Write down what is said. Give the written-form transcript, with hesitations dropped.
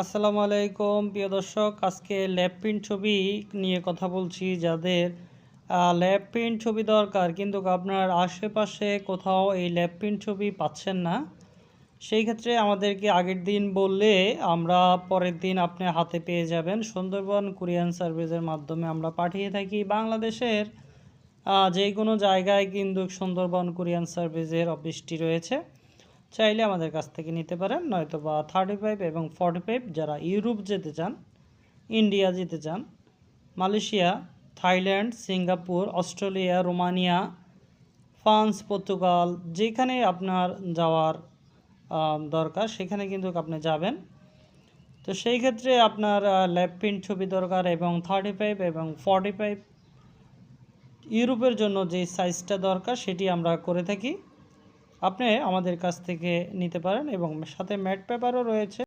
আসসালামু আলাইকুম প্রিয় দর্শক, আজকে ল্যাব প্রিন্ট ছবি নিয়ে কথা বলছি। যাদের ল্যাব প্রিন্ট ছবি দরকার কিন্তু আপনার আশেপাশে কোথাও এই ল্যাব প্রিন্ট ছবি পাচ্ছেন না, সেই ক্ষেত্রে আমাদেরকে আগের দিন বললে আমরা পরের দিন আপনি হাতে পেয়ে যাবেন। সুন্দরবন কুরিয়ান সার্ভিসের মাধ্যমে আমরা পাঠিয়ে থাকি বাংলাদেশের যে কোনো জায়গায়, কিন্তু সুন্দরবন কুরিয়ান সার্ভিসের অফিসটি রয়েছে। চাইলে আমাদের কাছ থেকে নিতে পারেন, নয়তো বা 35 এবং 45 যারা ইউরোপ যেতে চান, ইন্ডিয়া যেতে চান, Malaysia, Thailand, Singapore, Australia, Romania, France, Portugal, যেখানে আপনার যাওয়ার দরকার সেখানে কিন্তু আপনি যাবেন। তো সেই ক্ষেত্রে আপনার ল্যাব প্রিন্ট ছবি দরকার এবং 35 এবং 45 ইউরোপের জন্য যে সাইজটা দরকার সেটি আমরা করে থাকি। আপনি আমাদের কাছ থেকে নিতে পারেন এবং সাথে ম্যাট পেপারও রয়েছে।